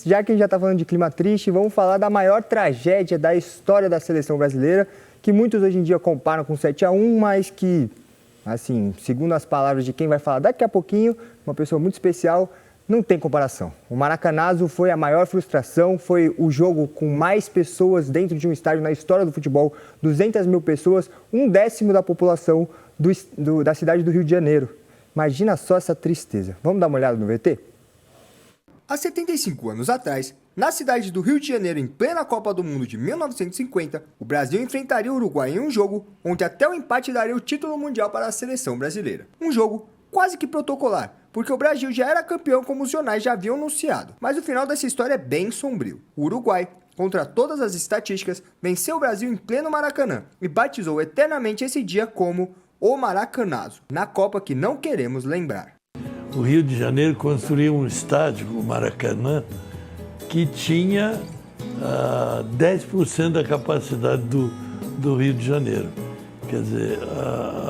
já que a gente já está falando de clima triste, vamos falar da maior tragédia da história da seleção brasileira, que muitos hoje em dia comparam com 7-1, mas que, assim, segundo as palavras de quem vai falar daqui a pouquinho, uma pessoa muito especial, não tem comparação. O Maracanazo foi a maior frustração, foi o jogo com mais pessoas dentro de um estádio na história do futebol, 200 mil pessoas, 1/10 da população da cidade do Rio de Janeiro. Imagina só essa tristeza. Vamos dar uma olhada no VT? Há 75 anos atrás, na cidade do Rio de Janeiro, em plena Copa do Mundo de 1950, o Brasil enfrentaria o Uruguai em um jogo onde até o empate daria o título mundial para a seleção brasileira. Um jogo quase que protocolar, porque o Brasil já era campeão como os jornais já haviam anunciado. Mas o final dessa história é bem sombrio. O Uruguai, contra todas as estatísticas, venceu o Brasil em pleno Maracanã e batizou eternamente esse dia como o Maracanazo, na Copa que não queremos lembrar. O Rio de Janeiro construiu um estádio, o Maracanã, que tinha 10% da capacidade do Rio de Janeiro. Quer dizer,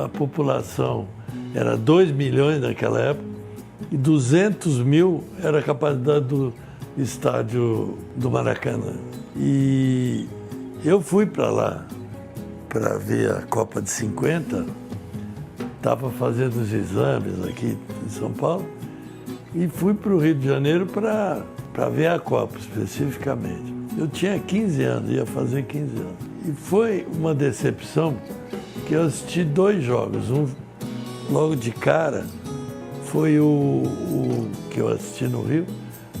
a população era 2 milhões naquela época e 200 mil era a capacidade do estádio do Maracanã. E eu fui para lá para ver a Copa de 50, estava fazendo os exames aqui em São Paulo e fui para o Rio de Janeiro para ver a Copa especificamente. Eu tinha 15 anos, ia fazer 15 anos. E foi uma decepção que eu assisti 2 jogos. Um, logo de cara, foi o que eu assisti no Rio,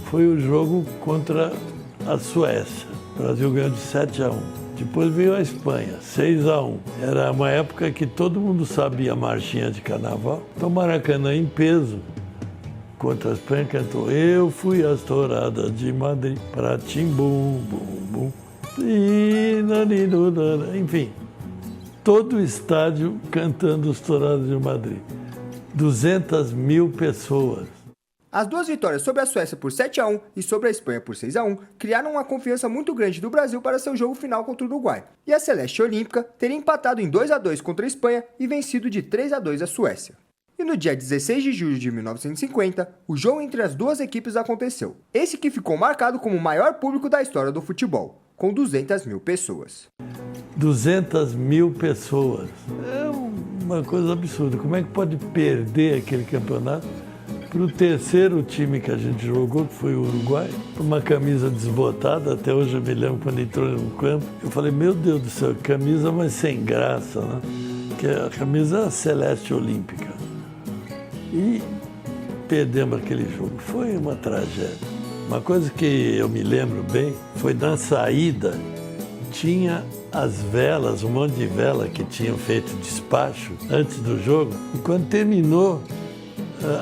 foi o jogo contra a Suécia. O Brasil ganhou de 7-1. Depois veio a Espanha, 6-1. Era uma época que todo mundo sabia a marchinha de carnaval. Então, Maracanã em peso contra a Espanha cantou "Eu fui às touradas de Madrid, para timbum, bum, bum". Enfim, todo o estádio cantando os touradas de Madrid. 200 mil pessoas. As duas vitórias sobre a Suécia por 7-1 e sobre a Espanha por 6-1 criaram uma confiança muito grande do Brasil para seu jogo final contra o Uruguai. E a Celeste Olímpica teria empatado em 2-2 contra a Espanha e vencido de 3-2 a Suécia. E no dia 16 de julho de 1950, o jogo entre as duas equipes aconteceu. Esse que ficou marcado como o maior público da história do futebol, com 200 mil pessoas. 200 mil pessoas. É uma coisa absurda. Como é que pode perder aquele campeonato para o terceiro time que a gente jogou, que foi o Uruguai, uma camisa desbotada? Até hoje eu me lembro quando entrou no campo. Eu falei, meu Deus do céu, camisa mas sem graça, né? Que a camisa Celeste Olímpica. E perdemos aquele jogo. Foi uma tragédia. Uma coisa que eu me lembro bem foi na saída, tinha as velas, um monte de vela que tinham feito despacho antes do jogo. E quando terminou,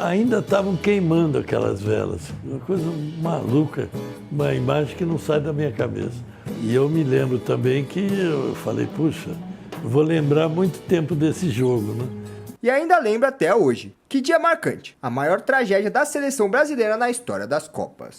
ainda estavam queimando aquelas velas. Uma coisa maluca, uma imagem que não sai da minha cabeça. E eu me lembro também que eu falei, puxa, vou lembrar muito tempo desse jogo, né? E ainda lembra até hoje. Que dia marcante, a maior tragédia da seleção brasileira na história das Copas.